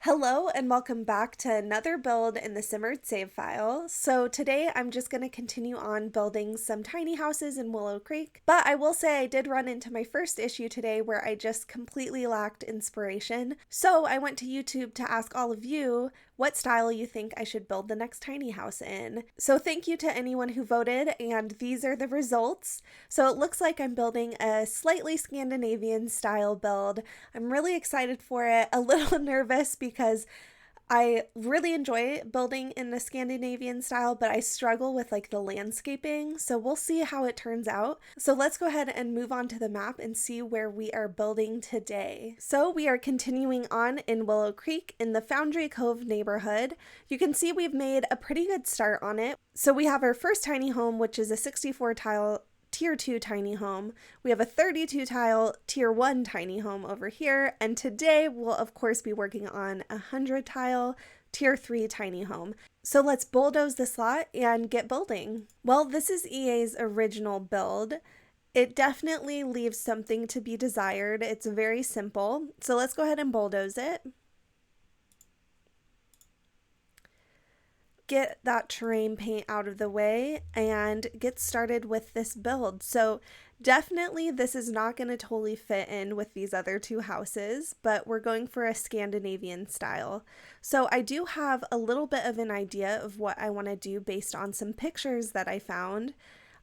Hello and welcome back to another build in the Simmered Save file. So today I'm just going to continue on building some tiny houses in Willow Creek, but I will say I did run into my first issue today where I just completely lacked inspiration. So I went to YouTube to ask all of you what style you think I should build the next tiny house in. So thank you to anyone who voted, and these are the results. So it looks like I'm building a slightly Scandinavian style build. I'm really excited for it, a little nervous because I really enjoy building in the Scandinavian style, but I struggle with like the landscaping. So we'll see how it turns out. So let's go ahead and move on to the map and see where we are building today. So we are continuing on in Willow Creek in the Foundry Cove neighborhood. You can see we've made a pretty good start on it. So we have our first tiny home, which is a 64 tile Tier 2 tiny home. We have a 32 tile Tier 1 tiny home over here, and today we'll of course be working on a 100 tile Tier 3 tiny home. So let's bulldoze this lot and get building. Well, this is EA's original build. It definitely leaves something to be desired. It's very simple. So let's go ahead and bulldoze it. Get that terrain paint out of the way and get started with this build. So definitely this is not going to totally fit in with these other two houses, but we're going for a Scandinavian style. So I do have a little bit of an idea of what I want to do based on some pictures that I found,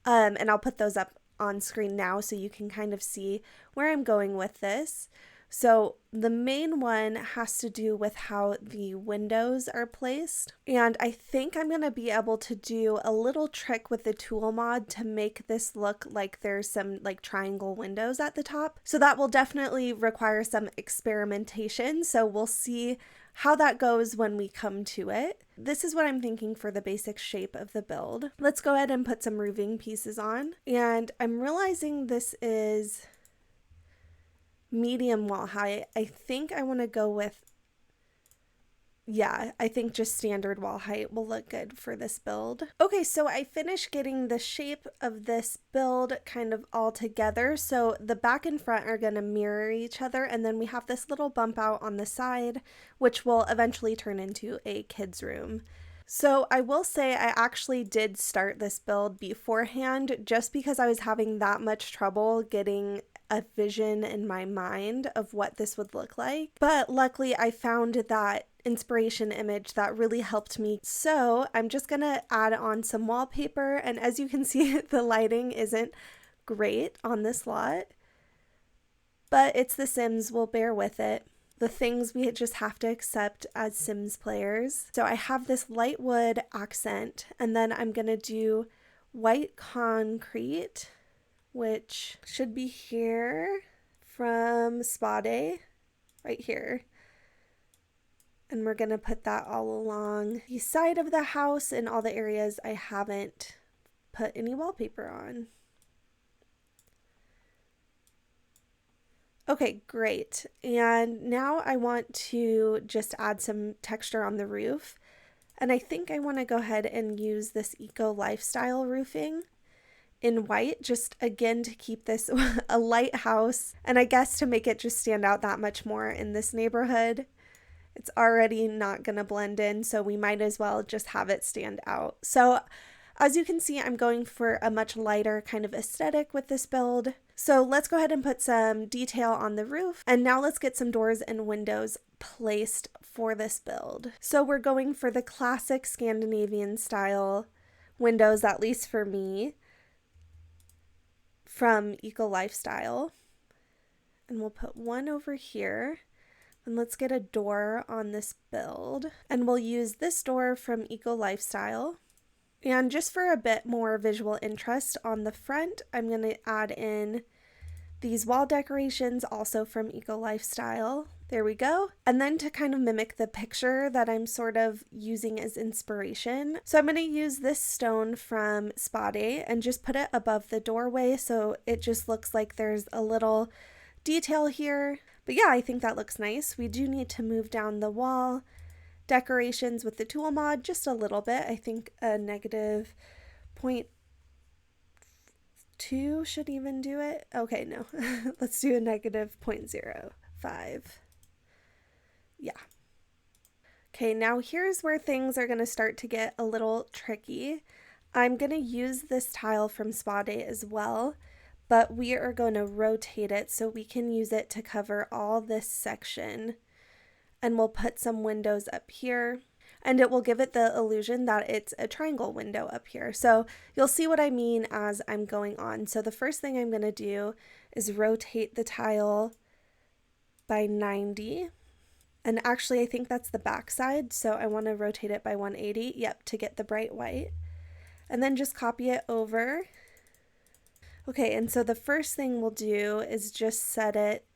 and I'll put those up on screen now so you can kind of see where I'm going with this. So the main one has to do with how the windows are placed, and I think I'm going to be able to do a little trick with the tool mod to make this look like there's some like triangle windows at the top. So that will definitely require some experimentation, so we'll see how that goes when we come to it. This is what I'm thinking for the basic shape of the build. Let's go ahead and put some roofing pieces on, and I'm realizing this is medium wall height. I think I want to go with, I think just standard wall height will look good for this build. Okay, so I finished getting the shape of this build kind of all together. So the back and front are going to mirror each other, and then we have this little bump out on the side, which will eventually turn into a kid's room. So I will say I actually did start this build beforehand just because I was having that much trouble getting a vision in my mind of what this would look like. But luckily I found that inspiration image that really helped me. So I'm just gonna add on some wallpaper, and as you can see the lighting isn't great on this lot, but it's The Sims, we'll bear with it. The things we just have to accept as Sims players. So I have this light wood accent, and then I'm gonna do white concrete, which should be here from Scandi, right here. And we're gonna put that all along the side of the house in all the areas I haven't put any wallpaper on. Okay, great. And now I want to just add some texture on the roof. And I think I want to go ahead and use this eco lifestyle roofing in white, just again to keep this a light house, and I guess to make it just stand out that much more in this neighborhood. It's already not gonna blend in, so we might as well just have it stand out. So as you can see, I'm going for a much lighter kind of aesthetic with this build. So let's go ahead and put some detail on the roof, and now let's get some doors and windows placed for this build. So we're going for the classic Scandinavian style windows, at least for me, from Eco Lifestyle, and we'll put one over here, and let's get a door on this build, and we'll use this door from Eco Lifestyle. And just for a bit more visual interest on the front, I'm going to add in these wall decorations also from Eco Lifestyle. There we go. And then to kind of mimic the picture that I'm sort of using as inspiration, so I'm going to use this stone from Scandi and just put it above the doorway so it just looks like there's a little detail here. But yeah, I think that looks nice. We do need to move down the wall decorations with the tool mod just a little bit. I think a negative 0.2 should even do it. Okay, no. Let's do a negative 0.05. Yeah. Okay, now here's where things are going to start to get a little tricky. I'm going to use this tile from Spa Day as well, but we are going to rotate it so we can use it to cover all this section. And we'll put some windows up here, and it will give it the illusion that it's a triangle window up here. So you'll see what I mean as I'm going on. So the first thing I'm going to do is rotate the tile by 90. And actually, I think that's the back side, so I want to rotate it by 180, yep, to get the bright white. And then just copy it over. Okay, and so the first thing we'll do is just set it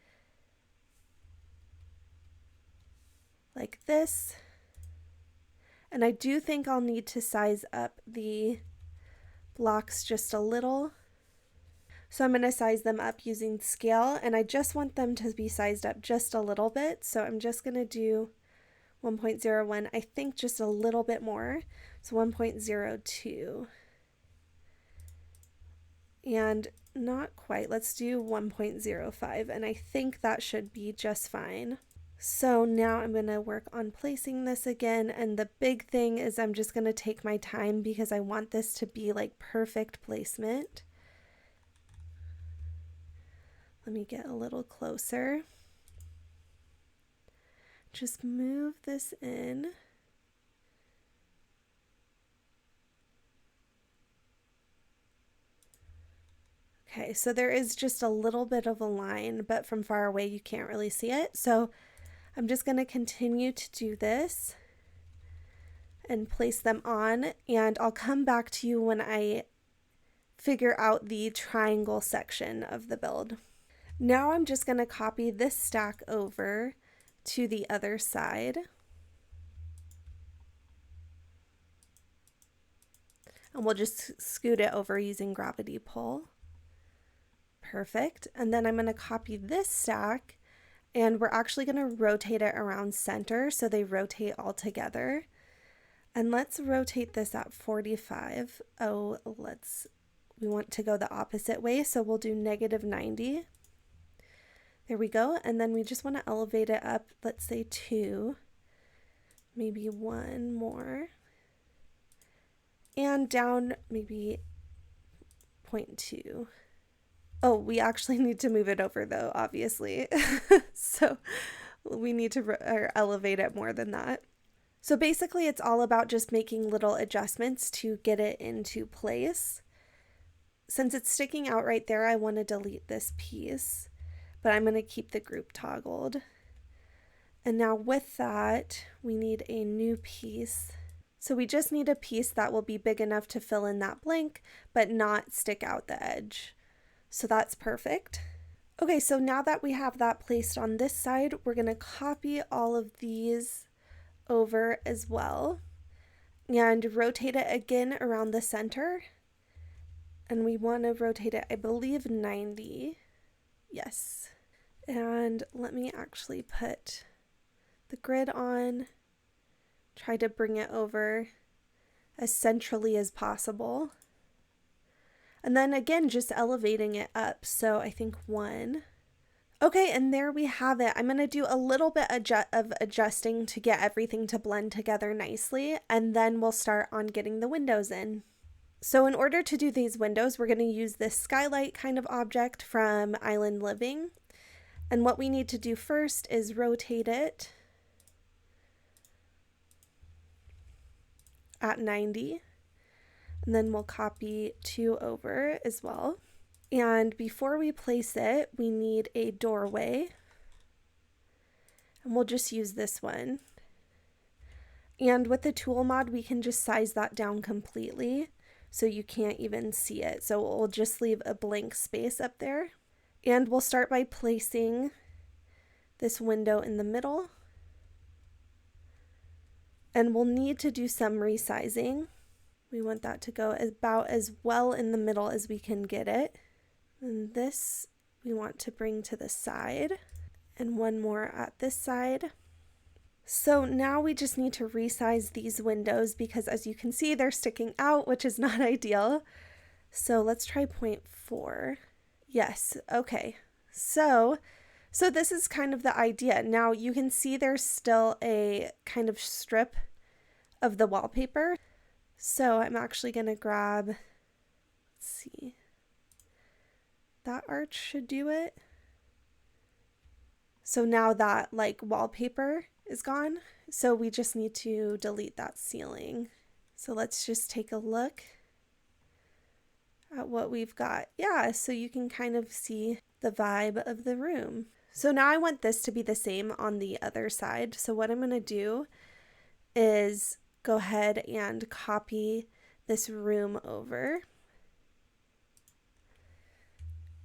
like this. And I do think I'll need to size up the blocks just a little. So I'm going to size them up using scale, and I just want them to be sized up just a little bit. So I'm just going to do 1.01, I think just a little bit more. So 1.02. And not quite, let's do 1.05, and I think that should be just fine. So now I'm going to work on placing this again, and the big thing is I'm just going to take my time because I want this to be like perfect placement. Let me get a little closer. Just move this in. Okay, so there is just a little bit of a line, but from far away you can't really see it. So I'm just going to continue to do this and place them on, and I'll come back to you when I figure out the triangle section of the build. Now I'm just going to copy this stack over to the other side. And we'll just scoot it over using gravity pull. Perfect. And then I'm going to copy this stack, and we're actually going to rotate it around center so they rotate all together. And let's rotate this at 45. Oh, we want to go the opposite way, so we'll do -90. There we go. And then we just want to elevate it up, let's say 2, maybe 1 more, and down maybe 0.2. Oh, we actually need to move it over though, obviously. So we need to elevate it more than that. So basically it's all about just making little adjustments to get it into place. Since it's sticking out right there, I want to delete this piece, but I'm going to keep the group toggled. And now with that, we need a new piece. So we just need a piece that will be big enough to fill in that blank, but not stick out the edge. So that's perfect. Okay, so now that we have that placed on this side, we're going to copy all of these over as well and rotate it again around the center. And we want to rotate it, I believe, 90. Yes. And let me actually put the grid on, try to bring it over as centrally as possible. And then again, just elevating it up. So I think 1. Okay, and there we have it. I'm going to do a little bit of adjusting to get everything to blend together nicely, and then we'll start on getting the windows in. So in order to do these windows, we're going to use this skylight kind of object from Island Living. And what we need to do first is rotate it at 90. And then we'll copy 2 over as well. And before we place it, we need a doorway. And we'll just use this one. And with the tool mod, we can just size that down completely so you can't even see it. So we'll just leave a blank space up there. And we'll start by placing this window in the middle. And we'll need to do some resizing. We want that to go about as well in the middle as we can get it. And this we want to bring to the side, and 1 more at this side. So now we just need to resize these windows because as you can see, they're sticking out, which is not ideal. So let's try 0.4. Yes, okay. So So this is kind of the idea. Now you can see there's still a kind of strip of the wallpaper. So I'm actually going to grab, let's see, that arch should do it. So now that like wallpaper is gone. So we just need to delete that ceiling. So let's just take a look at what we've got. Yeah, so you can kind of see the vibe of the room. So now I want this to be the same on the other side. So what I'm going to do is go ahead and copy this room over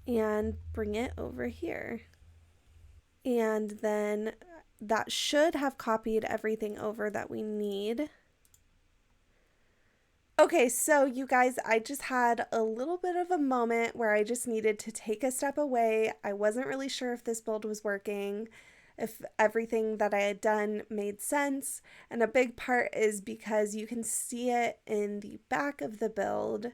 and bring it over here. And then that should have copied everything over that we need. Okay, so you guys, I just had a little bit of a moment where I just needed to take a step away. I wasn't really sure if this build was working, if everything that I had done made sense. And a big part is because you can see it in the back of the build.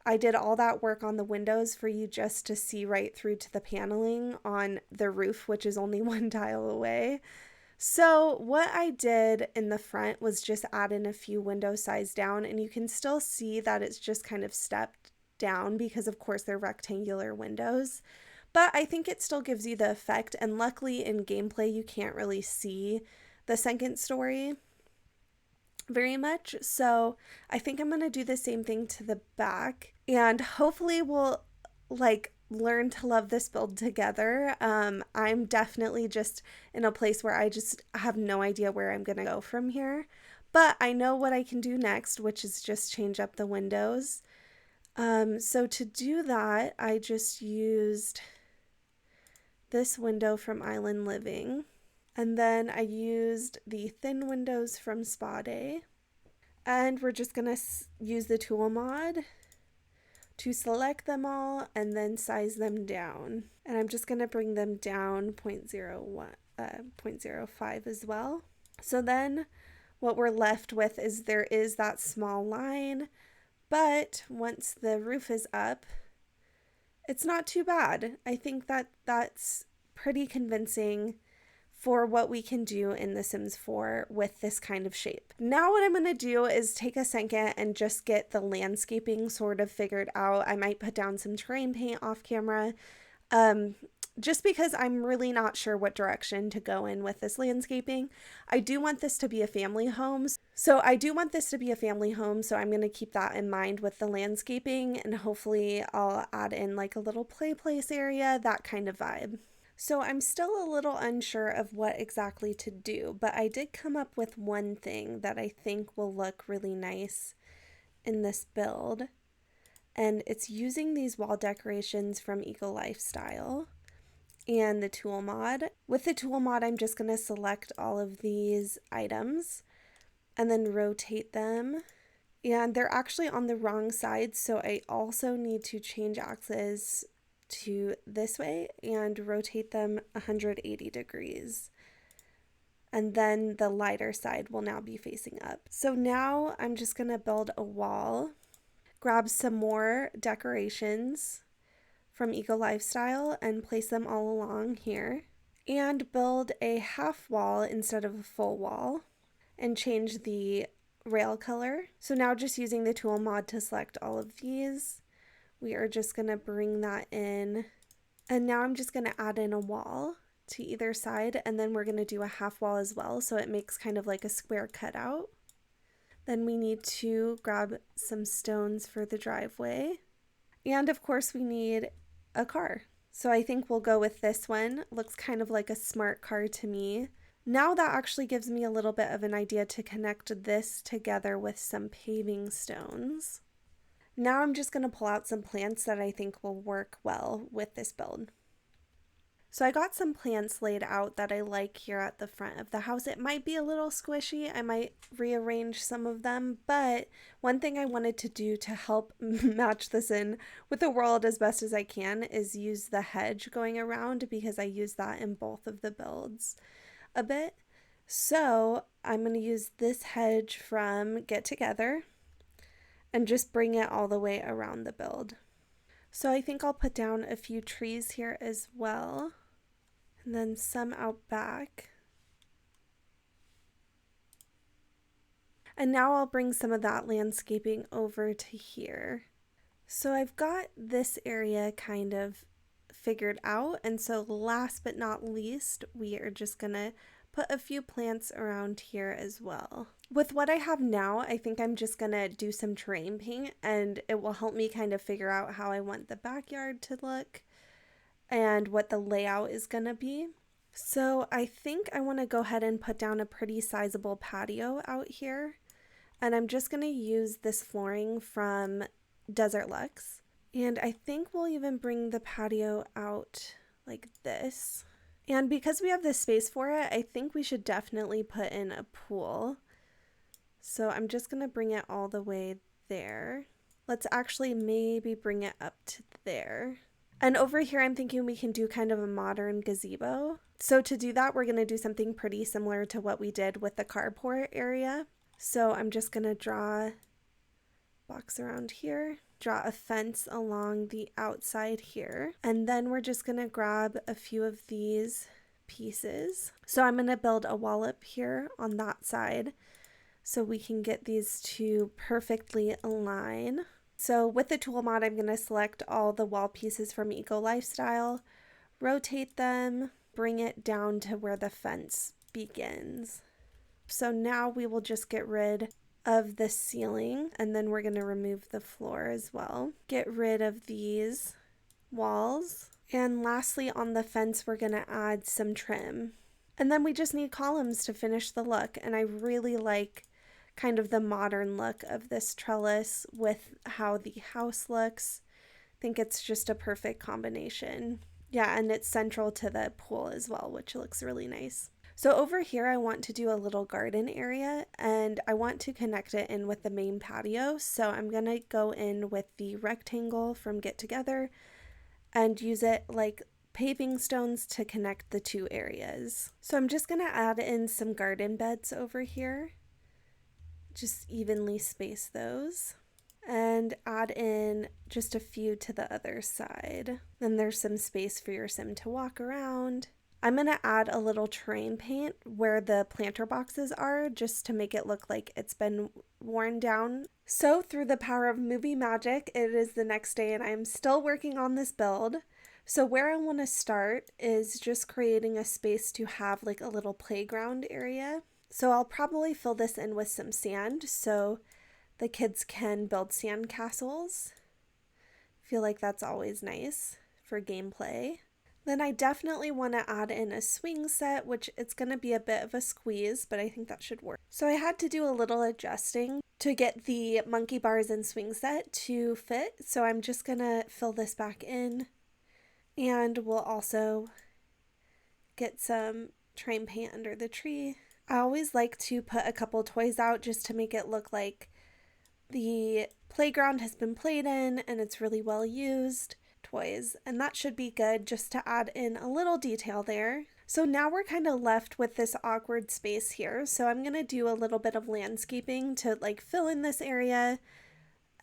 I did all that work on the windows for you just to see right through to the paneling on the roof, which is only one tile away. So what I did in the front was just add in a few window size down, and you can still see that it's just kind of stepped down because of course they're rectangular windows. But I think it still gives you the effect, and luckily in gameplay you can't really see the second story very much. So I think I'm going to do the same thing to the back, and hopefully we'll like learn to love this build together. I'm definitely just in a place where I just have no idea where I'm gonna go from here, but I know what I can do next, which is just change up the windows. So to do that, I just used this window from Island Living, and then I used the thin windows from Spa Day, and we're just gonna use the tool mod to select them all and then size them down. And I'm just going to bring them down 0.05 as well. So then what we're left with is there is that small line, but once the roof is up, it's not too bad. I think that that's pretty convincing for what we can do in The Sims 4 with this kind of shape. Now what I'm going to do is take a second and just get the landscaping sort of figured out. I might put down some terrain paint off camera, just because I'm really not sure what direction to go in with this landscaping. I do want this to be a family home. So I'm going to keep that in mind with the landscaping, and hopefully I'll add in like a little play place area, that kind of vibe. So I'm still a little unsure of what exactly to do, but I did come up with one thing that I think will look really nice in this build, and it's using these wall decorations from Eco Lifestyle and the tool mod. With the tool mod, I'm just going to select all of these items and then rotate them, and they're actually on the wrong side, so I also need to change axes to this way and rotate them 180 degrees, and then the lighter side will now be facing up. So now I'm just going to build a wall, grab some more decorations from Eco Lifestyle and place them all along here, and build a half wall instead of a full wall, and change the rail color. So now just using the tool mod to select all of these, we are just going to bring that in, and now I'm just going to add in a wall to either side, and then we're going to do a half wall as well, so it makes kind of like a square cutout. Then we need to grab some stones for the driveway, and of course we need a car. So I think we'll go with this one. Looks kind of like a smart car to me. Now that actually gives me a little bit of an idea to connect this together with some paving stones. Now I'm just going to pull out some plants that I think will work well with this build. So I got some plants laid out that I like here at the front of the house. It might be a little squishy. I might rearrange some of them, but one thing I wanted to do to help match this in with the world as best as I can is use the hedge going around, because I use that in both of the builds a bit. So I'm going to use this hedge from Get Together and just bring it all the way around the build. So I think I'll put down a few trees here as well. and then some out back. And now I'll bring some of that landscaping over to here. So I've got this area kind of figured out, and so last but not least, we are just gonna put a few plants around here as well. With what I have now, I think I'm just gonna do some terrain paint, and it will help me kind of figure out how I want the backyard to look and what the layout is gonna be. So I think I want to go ahead and put down a pretty sizable patio out here, and I'm just gonna use this flooring from Desert Luxe. And I think we'll even bring the patio out like this. And because we have this space for it, I think we should definitely put in a pool. So I'm just gonna bring it all the way there. Let's actually maybe bring it up to there. And over here, I'm thinking we can do kind of a modern gazebo. So to do that, we're gonna do something pretty similar to what we did with the carport area. So I'm just gonna draw a box around here, draw a fence along the outside here, and then we're just gonna grab a few of these pieces. So I'm gonna build a wall up here on that side so we can get these two perfectly align. So with the tool mod, I'm gonna select all the wall pieces from Eco Lifestyle, rotate them, bring it down to where the fence begins. So now we will just get rid of the ceiling, and then we're going to remove the floor as well. Get rid of these walls. And lastly, on the fence, we're going to add some trim. And then we just need columns to finish the look. And I really like kind of the modern look of this trellis with how the house looks. I think it's just a perfect combination. Yeah, and it's central to the pool as well, which looks really nice. So over here, I want to do a little garden area, and I want to connect it in with the main patio. So I'm going to go in with the rectangle from Get Together and use it like paving stones to connect the two areas. So I'm just going to add in some garden beds over here. Just evenly space those. And add in just a few to the other side. Then there's some space for your sim to walk around. I'm going to add a little terrain paint where the planter boxes are, just to make it look like it's been worn down. So through the power of movie magic, it is the next day and I'm still working on this build. So where I want to start is just creating a space to have like a little playground area. So I'll probably fill this in with some sand so the kids can build sand castles. Feel like that's always nice for gameplay. Then I definitely want to add in a swing set, which it's going to be a bit of a squeeze, but I think that should work. So I had to do a little adjusting to get the monkey bars and swing set to fit. So I'm just going to fill this back in, and we'll also get some terrain paint under the tree. I always like to put a couple toys out just to make it look like the playground has been played in and it's really well used. Toys, and that should be good just to add in a little detail there. So now we're kind of left with this awkward space here, so I'm gonna do a little bit of landscaping to like fill in this area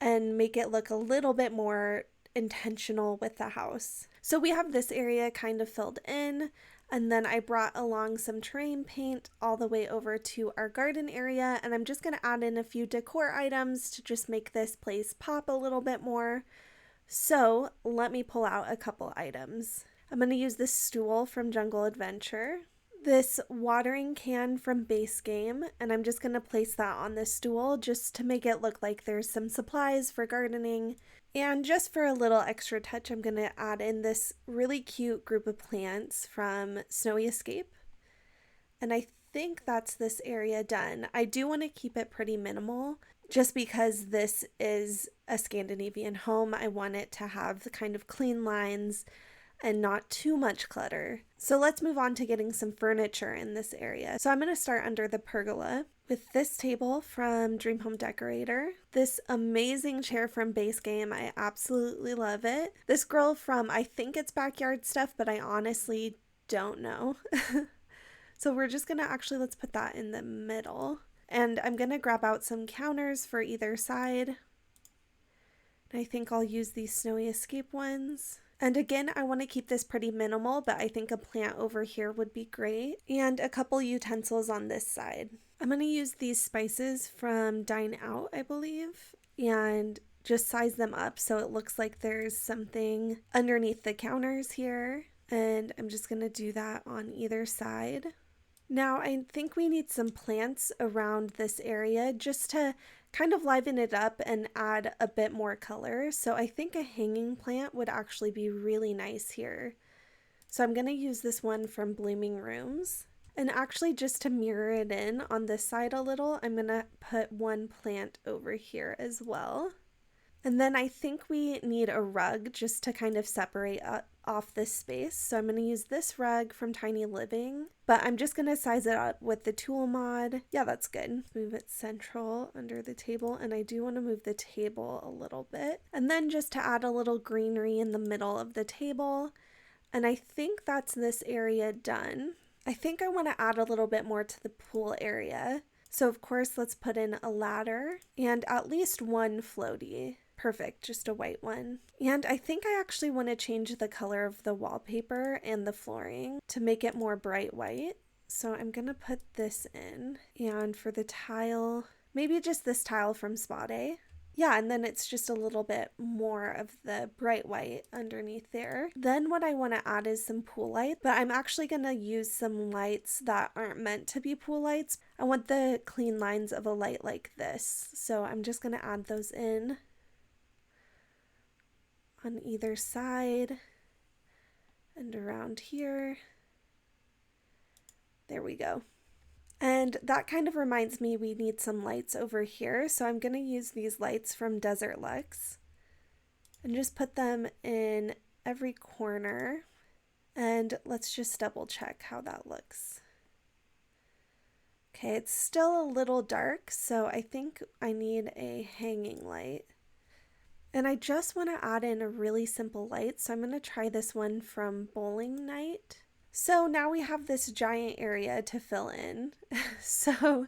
and make it look a little bit more intentional with the house. So we have this area kind of filled in, and then I brought along some terrain paint all the way over to our garden area, and I'm just gonna add in a few decor items to just make this place pop a little bit more. So let me pull out a couple items. I'm going to use this stool from Jungle Adventure, this watering can from Base Game, and I'm just going to place that on this stool just to make it look like there's some supplies for gardening. And just for a little extra touch, I'm going to add in this really cute group of plants from Snowy Escape. And I think that's this area done. I do want to keep it pretty minimal. Just because this is a Scandinavian home, I want it to have the kind of clean lines and not too much clutter. So let's move on to getting some furniture in this area. So I'm going to start under the pergola with this table from Dream Home Decorator, this amazing chair from Base Game. I absolutely love it. This girl from, I think it's Backyard Stuff, but I honestly don't know. So we're just going to let's put that in the middle. And I'm going to grab out some counters for either side. I think I'll use these Snowy Escape ones. And again, I want to keep this pretty minimal, but I think a plant over here would be great. And a couple utensils on this side. I'm going to use these spices from Dine Out, I believe, and just size them up so it looks like there's something underneath the counters here. And I'm just going to do that on either side. Now I think we need some plants around this area just to kind of liven it up and add a bit more color. So I think a hanging plant would actually be really nice here. So I'm going to use this one from Blooming Rooms. And actually, just to mirror it in on this side a little, I'm going to put one plant over here as well. And then I think we need a rug just to kind of separate off this space. So I'm going to use this rug from Tiny Living, but I'm just going to size it up with the tool mod. Yeah, that's good. Move it central under the table, and I do want to move the table a little bit. And then just to add a little greenery in the middle of the table. And I think that's this area done. I think I want to add a little bit more to the pool area. So of course, let's put in a ladder and at least one floaty. Perfect, just a white one. And I think I actually want to change the color of the wallpaper and the flooring to make it more bright white. So I'm going to put this in. And for the tile, maybe just this tile from Spa Day. Yeah, and then it's just a little bit more of the bright white underneath there. Then what I want to add is some pool light, but I'm actually going to use some lights that aren't meant to be pool lights. I want the clean lines of a light like this. So I'm just going to add those in on either side and around here. There we go. And that kind of reminds me we need some lights over here. So I'm going to use these lights from Desert Luxe and just put them in every corner. And let's just double check how that looks. Okay, it's still a little dark, so I think I need a hanging light. And I just want to add in a really simple light, so I'm going to try this one from Bowling Night. So now we have this giant area to fill in. So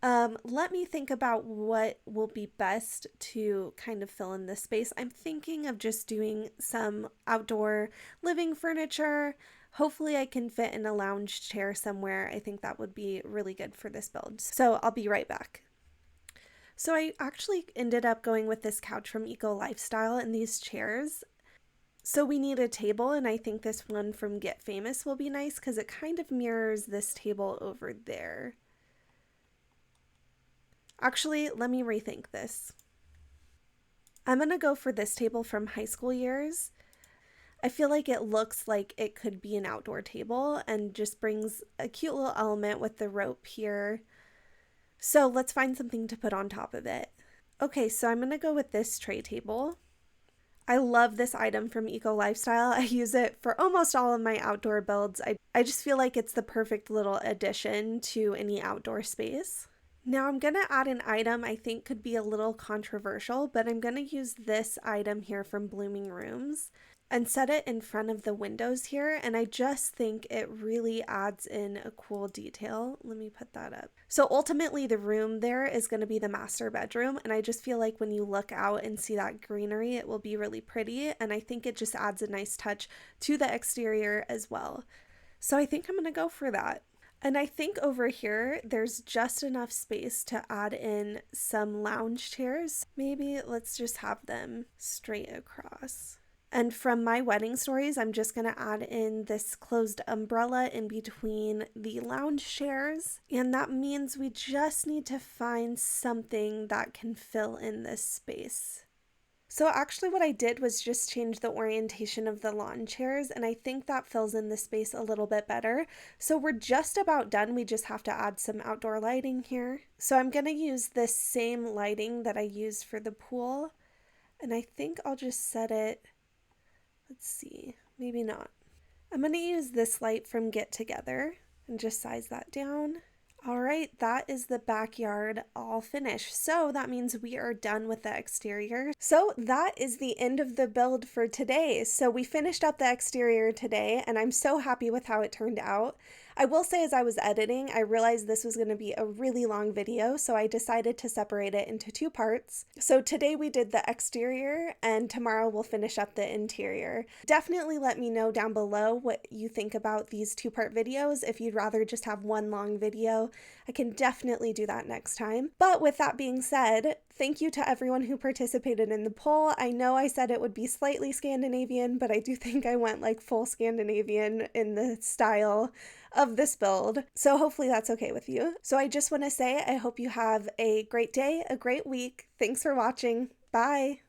let me think about what will be best to kind of fill in this space. I'm thinking of just doing some outdoor living furniture. Hopefully I can fit in a lounge chair somewhere. I think that would be really good for this build. So I'll be right back. So I actually ended up going with this couch from Eco Lifestyle and these chairs. So we need a table, and I think this one from Get Famous will be nice because it kind of mirrors this table over there. Actually, let me rethink this. I'm going to go for this table from High School Years. I feel like it looks like it could be an outdoor table and just brings a cute little element with the rope here. So let's find something to put on top of it. Okay, so I'm going to go with this tray table. I love this item from Eco Lifestyle. I use it for almost all of my outdoor builds. I just feel like it's the perfect little addition to any outdoor space. Now I'm going to add an item I think could be a little controversial, but I'm going to use this item here from Blooming Rooms and set it in front of the windows here, and I just think it really adds in a cool detail. Let me put that up. So ultimately the room there is going to be the master bedroom, and I just feel like when you look out and see that greenery, it will be really pretty, and I think it just adds a nice touch to the exterior as well. So I think I'm going to go for that. And I think over here, there's just enough space to add in some lounge chairs. Maybe let's just have them straight across. And from my wedding stories, I'm just going to add in this closed umbrella in between the lounge chairs. And that means we just need to find something that can fill in this space. So actually what I did was just change the orientation of the lawn chairs, and I think that fills in the space a little bit better. So we're just about done. We just have to add some outdoor lighting here. So I'm going to use this same lighting that I used for the pool. And I think I'll just set it... Let's see, maybe not. I'm going to use this light from Get Together and just size that down. All right, that is the backyard all finished. So that means we are done with the exterior. So that is the end of the build for today. So we finished up the exterior today, and I'm so happy with how it turned out. I will say, as I was editing, I realized this was going to be a really long video, so I decided to separate it into two parts. So today we did the exterior, and tomorrow we'll finish up the interior. Definitely let me know down below what you think about these two-part videos. If you'd rather just have one long video, I can definitely do that next time. But with that being said, thank you to everyone who participated in the poll. I know I said it would be slightly Scandinavian, but I do think I went like full Scandinavian in the style of this build. So hopefully that's okay with you. So I just want to say I hope you have a great day, a great week. Thanks for watching. Bye.